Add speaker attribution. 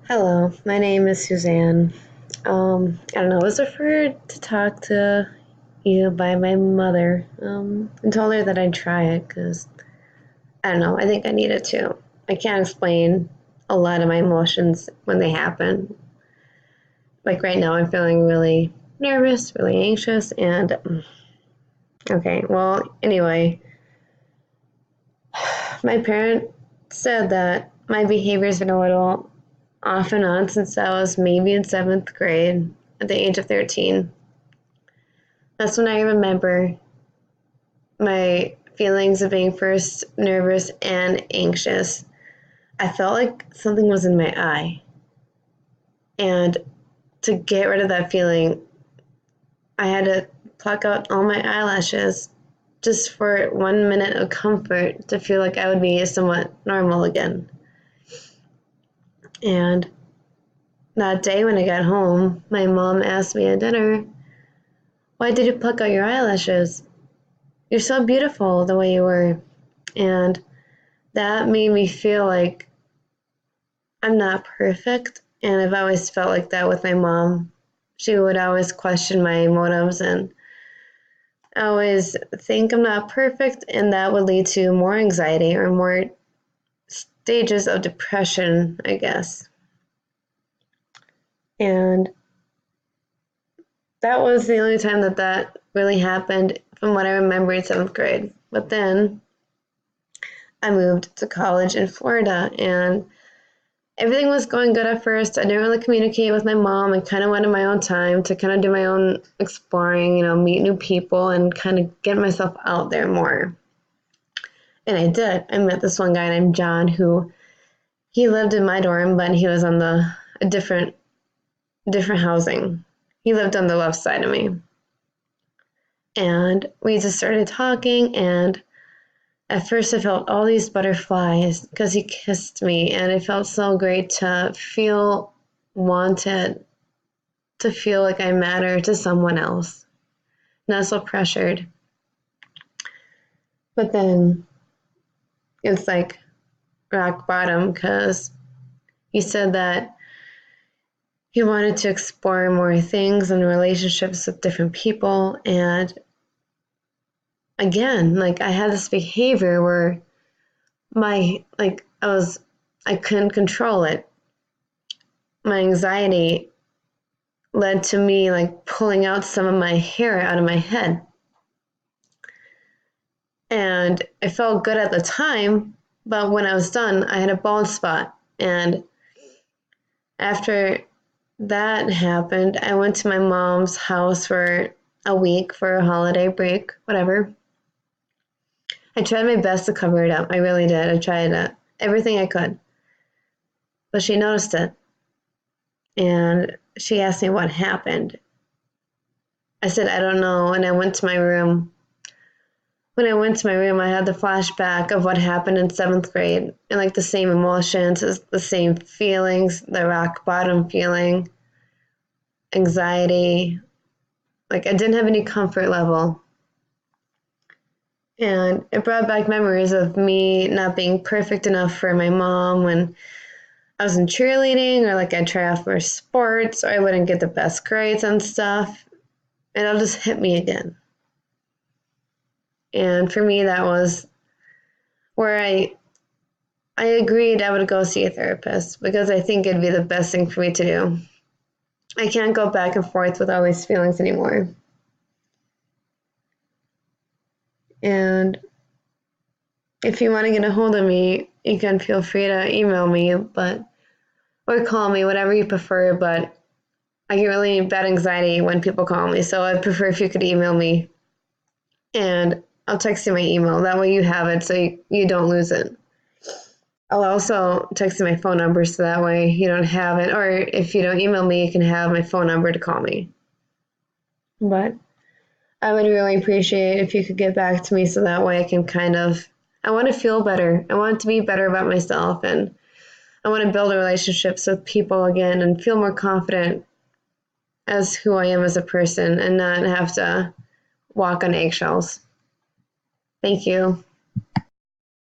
Speaker 1: Hello, my name is Suzanne. I don't know, I was referred to talk to you by my mother and told her that I'd try it because, I don't know, I think I needed to. I can't explain a lot of my emotions when they happen. Like right now, I'm feeling really nervous, really anxious, and okay, well, anyway, my parent said that my behavior's been a little off and on since I was maybe in seventh grade at the age of 13. That's when I remember my feelings of being first nervous and anxious. I felt like something was in my eye. And to get rid of that feeling, I had to pluck out all my eyelashes just for 1 minute of comfort to feel like I would be somewhat normal again. And that day when I got home, my mom asked me at dinner, "Why did you pluck out your eyelashes? You're so beautiful the way you were." And that made me feel like I'm not perfect. And I've always felt like that with my mom. She would always question my motives and always think I'm not perfect, and that would lead to more anxiety or more stages of depression, I guess. And that was the only time that really happened from what I remember in seventh grade. But then I moved to college in Florida, and everything was going good at first. I didn't really communicate with my mom. I kind of wanted my own time to kind of do my own exploring, meet new people and kind of get myself out there more. And I did. I met this one guy named John who he lived in my dorm, but he was on a different housing. He lived on the left side of me. And we just started talking, and at first I felt all these butterflies because he kissed me, and it felt so great to feel wanted, to feel like I matter to someone else, not so pressured. But then it's like rock bottom because he said that he wanted to explore more things and relationships with different people. And again, like I had this behavior where I couldn't control it. My anxiety led to me like pulling out some of my hair out of my head. And it felt good at the time, but when I was done, I had a bald spot. And after that happened, I went to my mom's house for a week for a holiday break, whatever. I tried my best to cover it up. I really did. I tried everything I could. But she noticed it. And she asked me what happened. I said, I don't know. And I went to my room. When I went to my room, I had the flashback of what happened in seventh grade and like the same emotions, the same feelings, the rock bottom feeling, anxiety. Like I didn't have any comfort level. And it brought back memories of me not being perfect enough for my mom when I was in cheerleading, or like I'd try out for sports, or I wouldn't get the best grades and stuff. And it'll just hit me again. And for me, that was where I agreed I would go see a therapist because I think it'd be the best thing for me to do. I can't go back and forth with all these feelings anymore. And if you want to get a hold of me, you can feel free to email me, or call me, whatever you prefer. But I get really bad anxiety when people call me, so I'd prefer if you could email me, and I'll text you my email. That way you have it, so you don't lose it. I'll also text you my phone number, so that way you don't have it. Or if you don't email me, you can have my phone number to call me. But I would really appreciate if you could get back to me so that way I can I want to feel better. I want to be better about myself, and I want to build relationships with people again and feel more confident as who I am as a person and not have to walk on eggshells. Thank you.